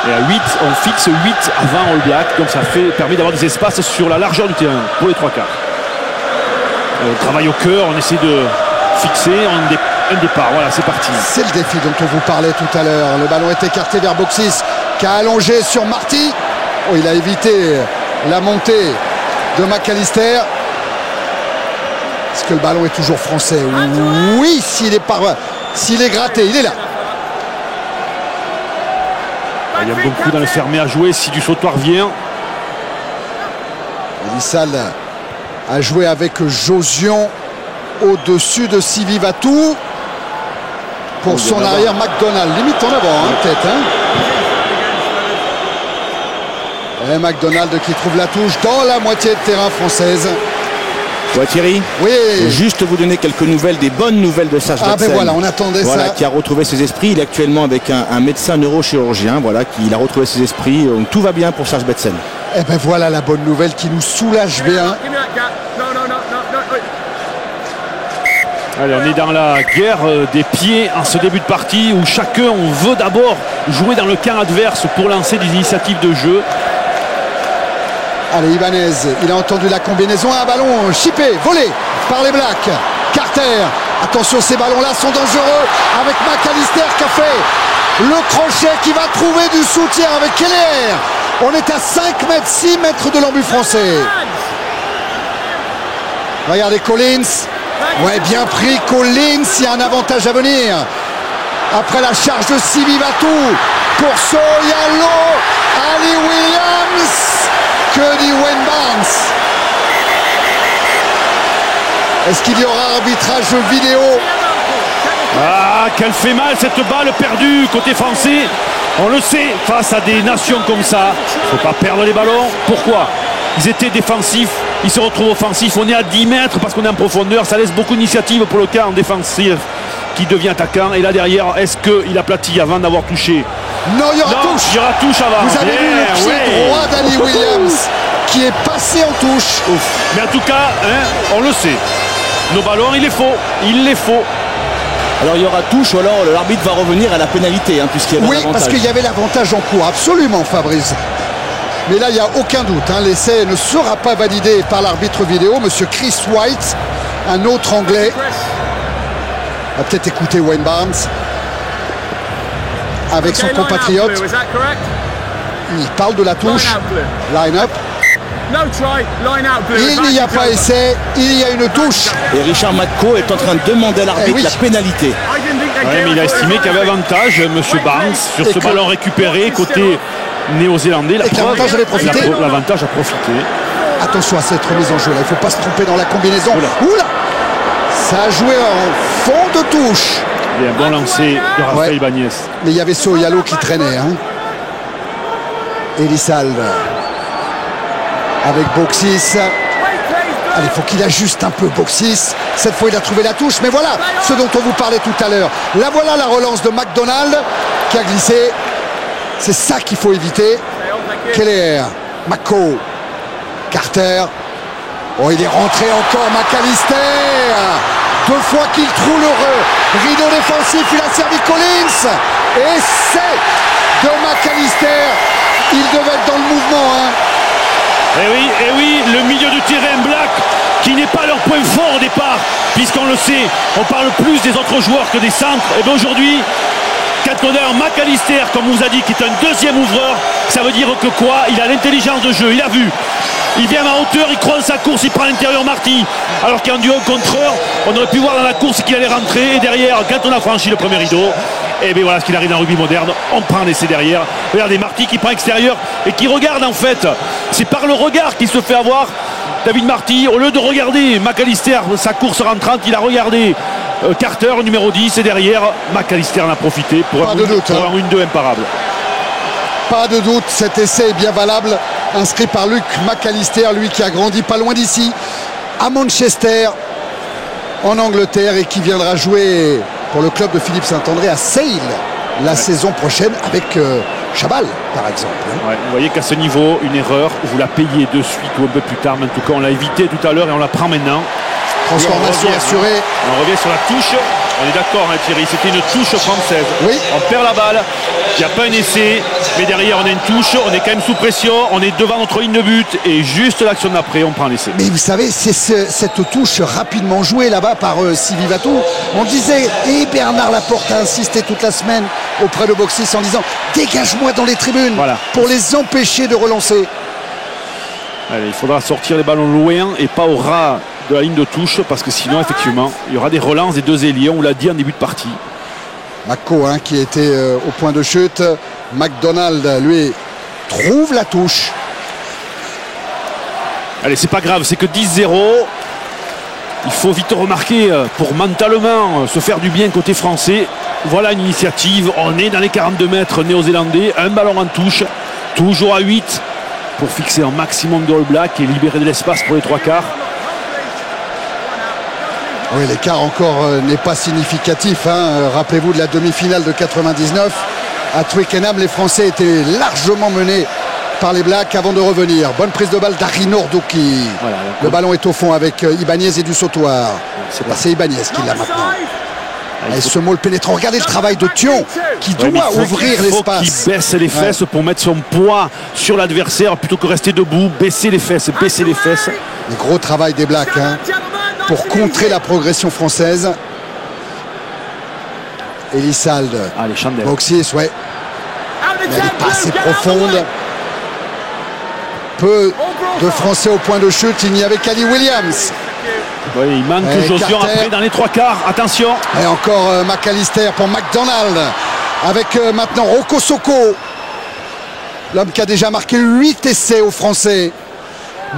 Et à 8, on fixe 8 avant All Black, donc ça permet d'avoir des espaces sur la largeur du terrain pour les 3 quarts. On travaille au cœur, on essaie de fixer un départ. Voilà, c'est parti. C'est le défi dont on vous parlait tout à l'heure. Le ballon est écarté vers Boxis qui a allongé sur Marty. Oh, il a évité la montée de McAllister. Est-ce que le ballon est toujours français? Oui, s'il est gratté, il est là. Il y a beaucoup dans le fermé à jouer si du sautoir vient. Elissal a joué avec Josion au-dessus de Sivivatu pour son arrière McDonald. Limite en avant, peut-être. Et McDonald qui trouve la touche dans la moitié de terrain française. Ouais, Thierry. Oui. Je vais juste vous donner quelques nouvelles, des bonnes nouvelles de Serge Betsen. Ben voilà, on attendait ça. Qui a retrouvé ses esprits. Il est actuellement avec un médecin neurochirurgien. Voilà, qui a retrouvé ses esprits. Donc tout va bien pour Serge Betsen. Et ben voilà la bonne nouvelle qui nous soulage bien. Allez, on est dans la guerre des pieds en ce début de partie où chacun on veut d'abord jouer dans le camp adverse pour lancer des initiatives de jeu. Allez, Ibanez, il a entendu la combinaison, un ballon chippé, volé par les Blacks. Carter, attention, ces ballons-là sont dangereux avec McAllister qui a fait le crochet, qui va trouver du soutien avec Keller. On est à 5 mètres, 6 mètres de l'embut français. Regardez Collins. Ouais, bien pris Collins, il y a un avantage à venir. Après la charge de Sivivatu, Corso, Yalo, Ali Williams. Que dit Wayne Barnes? Est-ce qu'il y aura arbitrage vidéo? Ah, qu'elle fait mal cette balle perdue côté français. On le sait, face à des nations comme ça, il ne faut pas perdre les ballons. Pourquoi? Ils étaient défensifs, ils se retrouvent offensifs. On est à 10 mètres parce qu'on est en profondeur. Ça laisse beaucoup d'initiative pour le camp défensif qui devient attaquant. Et là derrière, est-ce qu'il aplatit avant d'avoir touché? Non, il y aura touche. Il y aura touche avant. Vous avez vu le pied droit d'Ali Williams qui est passé en touche. Mais en tout cas, on le sait. Nos ballons, il les faut. Il les faut. Alors il y aura touche ou alors l'arbitre va revenir à la pénalité puisqu'il y avait l'avantage. Oui, parce qu'il y avait l'avantage en cours, absolument Fabrice. Mais là, il n'y a aucun doute. L'essai ne sera pas validé par l'arbitre vidéo, monsieur Chris White, un autre Anglais. On va peut-être écouter Wayne Barnes avec son compatriote. Il parle de la touche. Line-up. Il n'y a pas essai, il y a une touche. Et Richard McCaw est en train de demander à l'arbitre la pénalité. Ouais, mais il a estimé qu'il y avait avantage, monsieur Barnes, sur ce ballon récupéré côté néo-zélandais. L'avantage avait profité. L'avantage a profité. Attention à cette remise en jeu là, il ne faut pas se tromper dans la combinaison. Oula, ça a joué en fond de touche. Il y a un bon lancer de Raphaël Ibanez. Mais il y avait Soyalo qui traînait. Elissal avec Boxis. Allez, il faut qu'il ajuste un peu Boxis. Cette fois, il a trouvé la touche. Mais voilà ce dont on vous parlait tout à l'heure. Là, voilà la relance de McDonald qui a glissé. C'est ça qu'il faut éviter. Keller, McCaw, Carter. Oh, il est rentré encore, McAllister. 2 fois qu'il trouve le rideau défensif. Il a servi Collins. Et c'est de McAllister. Il devait être dans le mouvement. Et oui, le milieu du terrain Black, qui n'est pas leur point fort au départ, puisqu'on le sait, on parle plus des autres joueurs que des centres. Et bien aujourd'hui, quand on a un McAllister, comme on vous a dit, qui est un deuxième ouvreur, ça veut dire que quoi? Il a l'intelligence de jeu, il a vu. Il vient à hauteur, il croise sa course, il prend l'intérieur Marty. Alors qu'en duo contre heure, on aurait pu voir dans la course qu'il allait rentrer. Et derrière, quand on a franchi le premier rideau, et bien voilà ce qu'il arrive dans le rugby moderne. On prend un essai derrière. Regardez Marty qui prend extérieur et qui regarde en fait. C'est par le regard qu'il se fait avoir. David Marty, au lieu de regarder McAllister, sa course rentrante, il a regardé Carter, numéro 10. Et derrière, McAllister en a profité pour un 1-2 imparable. Pas de doute, cet essai est bien valable. Inscrit par Luke McAllister, lui qui a grandi pas loin d'ici, à Manchester, en Angleterre, et qui viendra jouer pour le club de Philippe Saint-André à Sale la saison prochaine avec Chabal, par exemple. Ouais, vous voyez qu'à ce niveau, une erreur, vous la payez de suite ou un peu plus tard, mais en tout cas, on l'a évité tout à l'heure et on la prend maintenant. Transformation assurée. On revient sur la touche. On est d'accord, Thierry, c'était une touche française. Oui. On perd la balle. Il n'y a pas un essai, mais derrière on a une touche, on est quand même sous pression, on est devant notre ligne de but et juste l'action d'après, on prend l'essai. Mais vous savez, c'est cette touche rapidement jouée là-bas par Sylvie Vatou. On disait, et Bernard Laporte a insisté toute la semaine auprès de Boxis en disant dégage-moi dans les tribunes pour les empêcher de relancer. Allez, il faudra sortir les ballons loin et pas au ras de la ligne de touche parce que sinon effectivement il y aura des relances des deux ailiers, on l'a dit en début de partie. Mako qui était au point de chute. McDonald lui trouve la touche. Allez, c'est pas grave, c'est que 10-0. Il faut vite remarquer pour mentalement se faire du bien côté français. Voilà une initiative, on est dans les 42 mètres néo-zélandais, un ballon en touche, toujours à 8 pour fixer un maximum de All Black et libérer de l'espace pour les trois quarts. Oui, l'écart encore n'est pas significatif. Rappelez-vous de la demi-finale de 99. À Twickenham, les Français étaient largement menés par les Blacks avant de revenir. Bonne prise de balle d'Harry Nordoki. Voilà, le ballon est au fond avec Ibanez et du sautoir. C'est Ibanez qui l'a maintenant. Et ce mot le pénétrant. Regardez le travail de Thion qui doit ouvrir l'espace. Il faut qu'il baisse les fesses pour mettre son poids sur l'adversaire plutôt que rester debout. Baisser les fesses, baisser les fesses. Le gros travail des Blacks pour contrer la progression française. Elissalde. Allez, Chandel. Boxis, ouais. Elle est pas assez profonde. Peu de Français au point de chute. Il n'y avait qu'Ali Williams. Oui, il manque Josian après dans les trois quarts. Attention. Et encore McAllister pour McDonald. Avec maintenant Roko Soko. L'homme qui a déjà marqué 8 essais aux Français.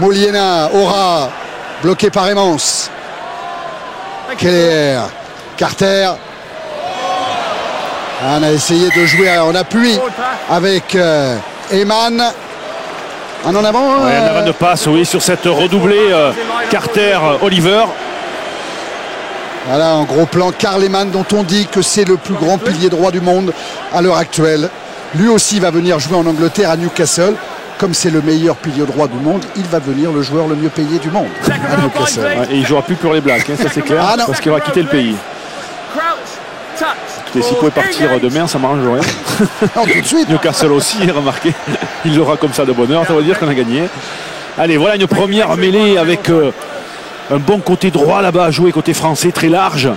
Moliena, Aura, bloqué par Emmons. Keller, Carter. On a essayé de jouer en appui avec Eman. Un en avant. Un avant de passe, oui, sur cette redoublée Carter-Oliver. Voilà, en gros plan, Karl Eman, dont on dit que c'est le plus grand pilier droit du monde à l'heure actuelle. Lui aussi va venir jouer en Angleterre à Newcastle. Comme c'est le meilleur pilier droit du monde, il va devenir le joueur le mieux payé du monde à Newcastle. Ouais, et il ne jouera plus pour les Blacks, ça c'est clair, parce qu'il va quitter le pays. Et s'il pouvait partir demain, ça m'arrange rien. Non, tout de suite. Newcastle aussi, remarquez. Il l'aura comme ça de bonheur, ça veut dire qu'on a gagné. Allez, voilà une première mêlée avec un bon côté droit là-bas à jouer, côté français, très large.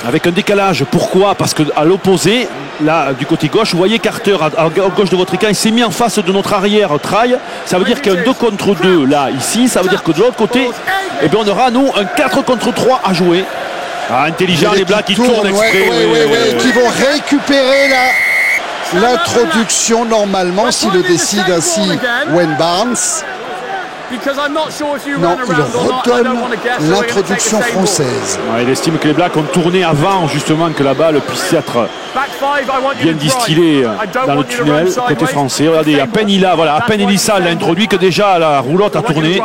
Avec un décalage, pourquoi? Parce qu'à l'opposé, là du côté gauche, vous voyez Carter à gauche de votre écran, il s'est mis en face de notre arrière trail. Ça veut dire qu'il y a un 2 contre 2 là, ici. Ça veut dire que de l'autre côté, eh bien, on aura nous un 4 contre 3 à jouer. Ah, intelligent les Blacks qui tournent exprès. Qui vont récupérer l'introduction normalement s'il le décide ainsi Wayne Barnes. Non, il redonne l'introduction française. Ouais, il estime que les Blacks ont tourné avant justement que la balle puisse être bien distillée dans le tunnel côté français. Regardez, à peine à peine Elissa l'a introduit que déjà la roulotte a tourné.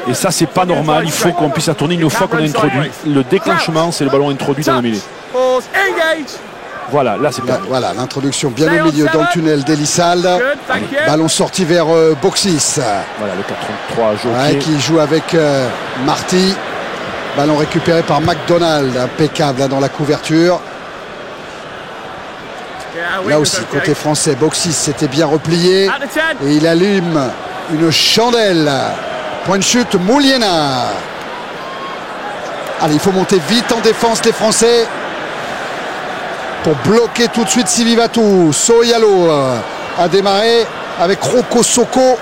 Et ça c'est pas normal, il faut qu'on puisse la tourner une fois qu'on a introduit. Le déclenchement, c'est le ballon introduit dans la mêlée. Voilà, là c'est bien. Voilà, l'introduction bien au milieu dans le tunnel d'Elissalde. Ballon sorti vers Boxis. Voilà, le 4-3 qui joue avec Marty. Ballon récupéré par McDonald. Impeccable dans la couverture. Là aussi, côté français, Boxis s'était bien replié. Et il allume une chandelle. Point de chute, Mouliena. Allez, il faut monter vite en défense, les Français. Pour bloquer tout de suite Sylvie Vatou. Soyalo a démarré avec Roko Soko.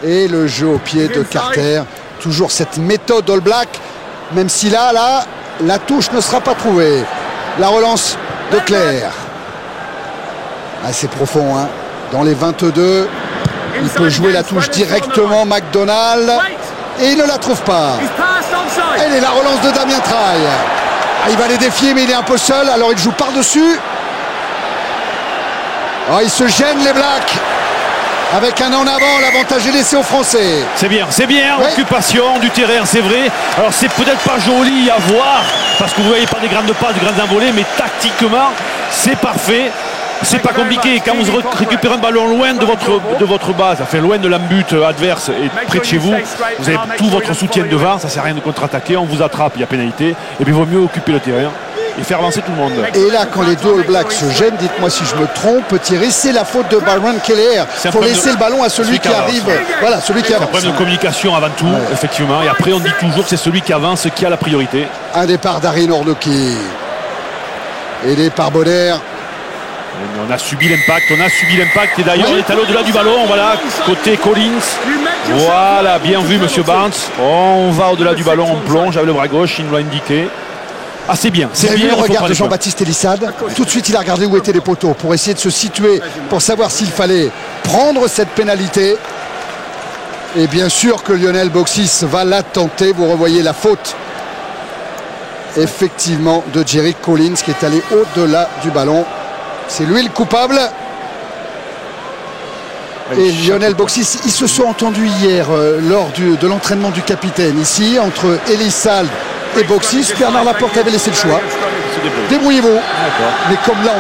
Et le jeu au pied de Carter. Toujours cette méthode All Black. Même si là, la touche ne sera pas trouvée. La relance de Claire. C'est profond. Dans les 22. Il peut jouer la touche directement. McDonald. Et il ne la trouve pas. Elle est la relance de Damien Traille. Il va les défier, mais il est un peu seul. Alors il joue par-dessus. Ils se gênent, les Blacks. Avec un en avant, l'avantage est laissé aux Français. C'est bien. Occupation du terrain, c'est vrai. Alors c'est peut-être pas joli à voir, parce que vous voyez pas des grandes passes, des grandes envolées, mais tactiquement, c'est parfait. C'est pas compliqué. Quand vous récupérez un ballon loin de votre base, enfin loin de l'embut adverse et près de chez vous, vous avez tout votre soutien devant, ça sert à rien de contre-attaquer, on vous attrape, il y a pénalité, et puis il vaut mieux occuper le terrain et faire avancer tout le monde. Et là, quand les deux All Blacks se gênent, dites-moi si je me trompe, Thierry, c'est la faute de Byron Kelleher. Il faut laisser le ballon à celui qui arrive. Voilà, celui qui avance. C'est un problème de communication avant tout, effectivement, et après on dit toujours que c'est celui qui avance qui a la priorité. Un départ d'Harry Nordoki. Aidé par Bonner. On a subi l'impact, et d'ailleurs on est à l'au-delà du ballon, voilà, côté Collins, voilà, bien vu monsieur Barnes, on va au-delà du ballon, on plonge avec le bras gauche, il nous l'a indiqué. Ah c'est bien, c'est bien. Vu le regard de Jean-Baptiste Elissade, tout de suite il a regardé où étaient les poteaux pour essayer de se situer, pour savoir s'il fallait prendre cette pénalité. Et bien sûr que Lionel Boxis va la tenter, vous revoyez la faute effectivement de Jerick Collins qui est allé au-delà du ballon. C'est lui le coupable. Et Lionel Boxis, ils se sont entendus hier lors de l'entraînement du capitaine ici, entre Elissade et Boxis. Bernard Laporte avait laissé le choix. Débrouillez-vous. Mais comme là,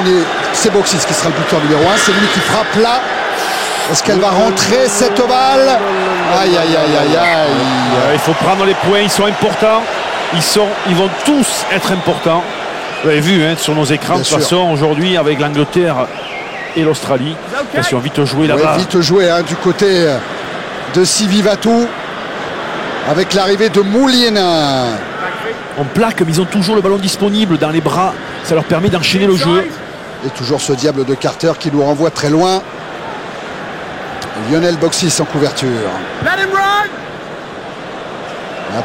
c'est Boxis qui sera le buteur numéro 1. C'est lui qui frappe là. Est-ce qu'elle va rentrer cette balle? Aïe, aïe, aïe, aïe, aïe. Il faut prendre les points, ils sont importants. Ils vont tous être importants. Vous avez vu sur nos écrans, de toute façon, aujourd'hui, avec l'Angleterre et l'Australie, question vite joué là-bas. Vite joué du côté de Sivivatu, avec l'arrivée de Moulina. On plaque, mais ils ont toujours le ballon disponible dans les bras. Ça leur permet d'enchaîner le jeu. Et toujours ce diable de Carter qui nous renvoie très loin. Lionel Boxis en couverture.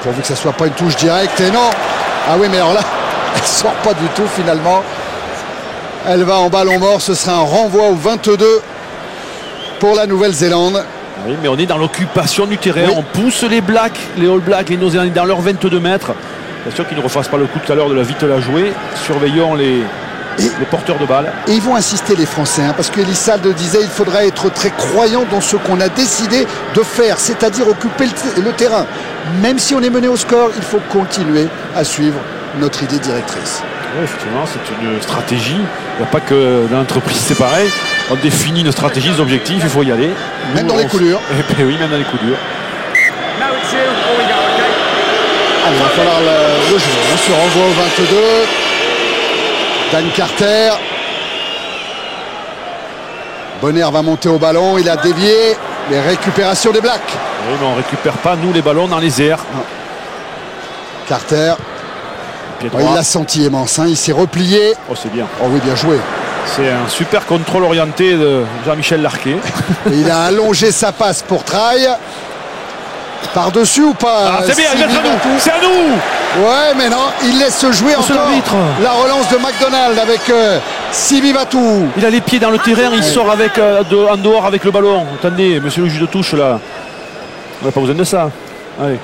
Pourvu que ça ne soit pas une touche directe. Et non. Ah oui, mais alors là, elle ne sort pas du tout finalement. Elle va en ballon mort. Ce sera un renvoi au 22 pour la Nouvelle-Zélande. Oui, mais on est dans l'occupation du terrain. Oui. On pousse les Blacks, les All Blacks, les Néo-Zélandais dans leurs 22 mètres. Bien sûr qu'ils ne refassent pas le coup tout à l'heure de la vite la jouer. Surveillons les porteurs de balles. Et ils vont insister les Français, parce que Elissade disait il faudra être très croyant dans ce qu'on a décidé de faire, c'est-à-dire occuper le terrain. Même si on est mené au score, il faut continuer à suivre notre idée directrice. Oui, effectivement, c'est une stratégie. Il n'y a pas que dans l'entreprise, c'est pareil. On définit une stratégie, des objectifs, il faut y aller. Même dans les coups durs. Oui, même dans les coups durs. Allez, il va falloir le jouer. On se renvoie au 22. Dan Carter. Bonner va monter au ballon. Il a dévié. Les récupérations des Blacks. Oui, mais on ne récupère pas, nous, les ballons dans les airs. Non. Carter. Il l'a senti, Emmons. Il s'est replié. Oh, c'est bien. Oh oui, bien joué. C'est un super contrôle orienté de Jean-Michel Larquet. Il a allongé sa passe pour Traille. Par-dessus ou pas? C'est bien, c'est à nous. Ouais, mais non, il laisse jouer encore la relance de McDonald avec Sivivatu. Il a les pieds dans le terrain, il sort avec en dehors avec le ballon. Attendez, monsieur le juge de touche là. On n'a pas besoin de ça. Allez.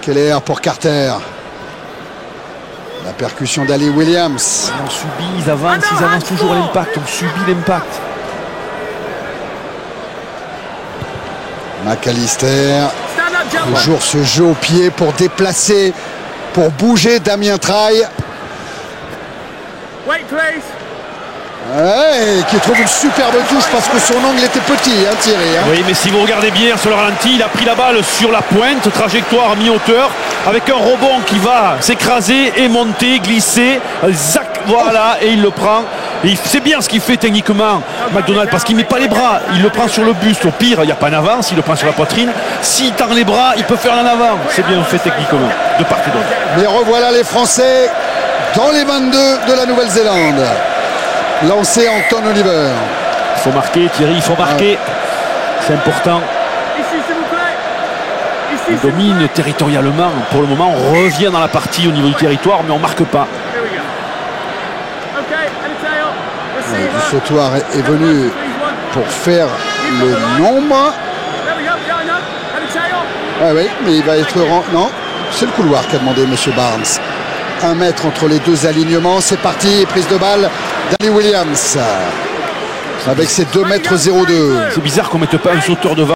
Kelleher pour Carter. La percussion d'Ali Williams. On subit, ils avancent toujours à l'impact. On subit l'impact. McAllister. Toujours ce jeu au pied pour déplacer, pour bouger Damien Traille. Ouais, qui trouve une superbe touche parce que son angle était petit, Thierry. Oui, mais si vous regardez bien sur le ralenti, il a pris la balle sur la pointe, trajectoire mi-hauteur, avec un rebond qui va s'écraser et monter, glisser. Zac, voilà, et il le prend. C'est bien ce qu'il fait techniquement, McDonald, parce qu'il ne met pas les bras, il le prend sur le buste. Au pire, il n'y a pas en avance, il le prend sur la poitrine. S'il tend les bras, il peut faire en avant. C'est bien fait techniquement, de part et d'autre. Mais revoilà les Français dans les 22 de la Nouvelle-Zélande. Lancé Anton Oliver. Il faut marquer, Thierry, il faut marquer. C'est important. On domine territorialement. Pour le moment, on revient dans la partie au niveau du territoire, mais on ne marque pas. Du Sautoir est venu pour faire le nombre. Oui, mais il va être... Non, c'est le couloir qu'a demandé M. Barnes. 1 mètre entre les deux alignements. C'est parti, prise de balle d'Ali Williams. Avec ses 2 mètres 02. C'est bizarre qu'on ne mette pas un sauteur devant.